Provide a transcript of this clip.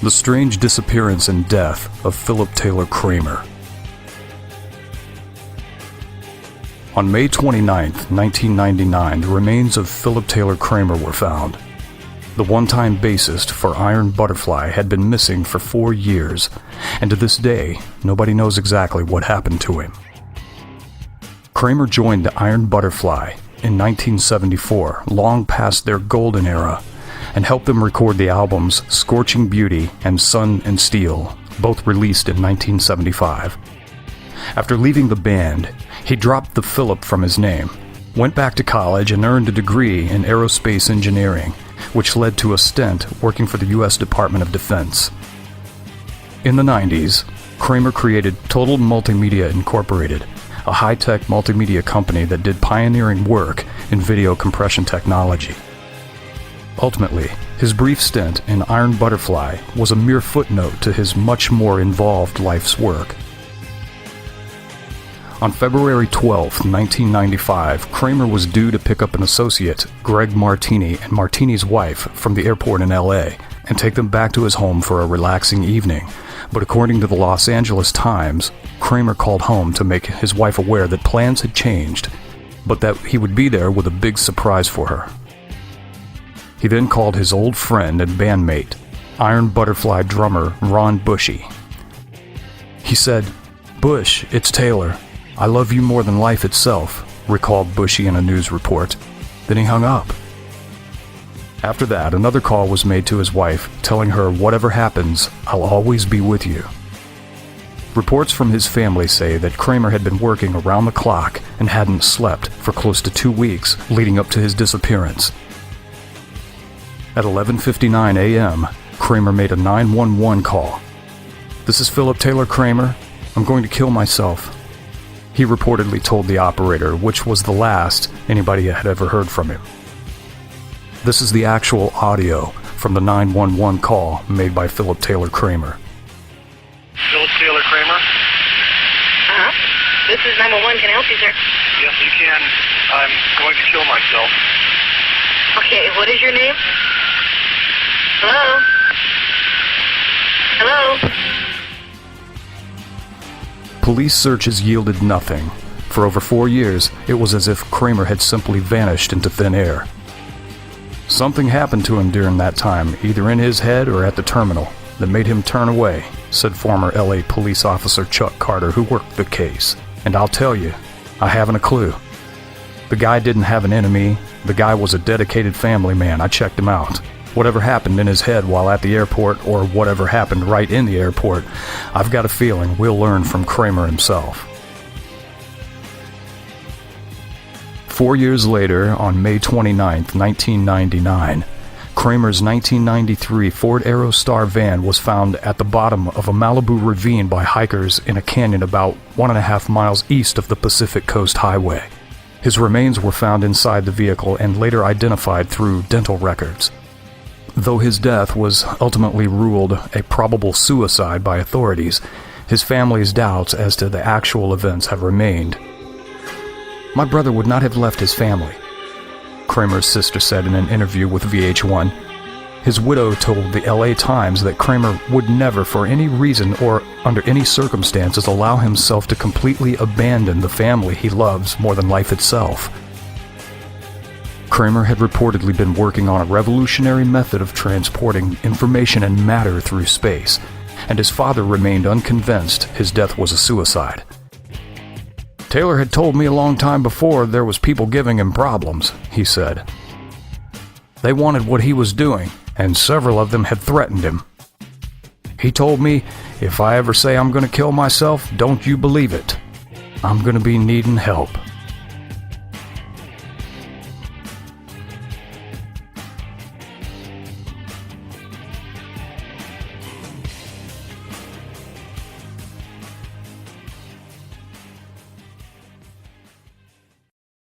The strange disappearance and death of Philip Taylor Kramer. On May 29, 1999, the remains of Philip Taylor Kramer were found. The one-time bassist for Iron Butterfly had been missing for 4 years, and to this day, nobody knows exactly what happened to him. Kramer joined the Iron Butterfly in 1974, long past their golden era, and helped them record the albums Scorching Beauty and Sun and Steel, both released in 1975. After leaving the band, he dropped the Philip from his name, went back to college and earned a degree in aerospace engineering, which led to a stint working for the U.S. Department of Defense. In the 90s, Kramer created Total Multimedia Incorporated, a high-tech multimedia company that did pioneering work in video compression technology. Ultimately, his brief stint in Iron Butterfly was a mere footnote to his much more involved life's work. On February 12, 1995, Kramer was due to pick up an associate, Greg Martini, and Martini's wife from the airport in LA and take them back to his home for a relaxing evening. But according to the Los Angeles Times, Kramer called home to make his wife aware that plans had changed, but that he would be there with a big surprise for her. He then called his old friend and bandmate, Iron Butterfly drummer Ron Bushy. He said, "Bush, it's Taylor. I love you more than life itself," recalled Bushy in a news report. Then he hung up. After that, another call was made to his wife, telling her, "Whatever happens, I'll always be with you." Reports from his family say that Kramer had been working around the clock and hadn't slept for close to 2 weeks leading up to his disappearance. At 11:59 a.m., Kramer made a 911 call. "This is Philip Taylor Kramer. I'm going to kill myself," he reportedly told the operator, which was the last anybody had ever heard from him. This is the actual audio from the 911 call made by Philip Taylor Kramer. Philip Taylor Kramer? Uh-huh. This is 911. Can I help you, sir? Yes, you can. I'm going to kill myself. Okay, what is your name? Hello? Hello? Police searches yielded nothing. For over 4 years, it was as if Kramer had simply vanished into thin air. Something happened to him during that time, either in his head or at the terminal, that made him turn away, said former LA police officer Chuck Carter, who worked the case. And I'll tell you, I haven't a clue. The guy didn't have an enemy. The guy was a dedicated family man. I checked him out. Whatever happened in his head while at the airport, or whatever happened right in the airport, I've got a feeling we'll learn from Kramer himself. 4 years later, on May 29, 1999, Kramer's 1993 Ford Aerostar van was found at the bottom of a Malibu ravine by hikers in a canyon about 1.5 miles east of the Pacific Coast Highway. His remains were found inside the vehicle and later identified through dental records. Though his death was ultimately ruled a probable suicide by authorities, his family's doubts as to the actual events have remained. "My brother would not have left his family," Kramer's sister said in an interview with VH1. His widow told the LA Times that Kramer would never, for any reason or under any circumstances, allow himself to completely abandon the family he loves more than life itself. Kramer had reportedly been working on a revolutionary method of transporting information and matter through space, and his father remained unconvinced his death was a suicide. "Taylor had told me a long time before there was people giving him problems," he said. "They wanted what he was doing, and several of them had threatened him. He told me, if I ever say I'm going to kill myself, don't you believe it. I'm going to be needing help."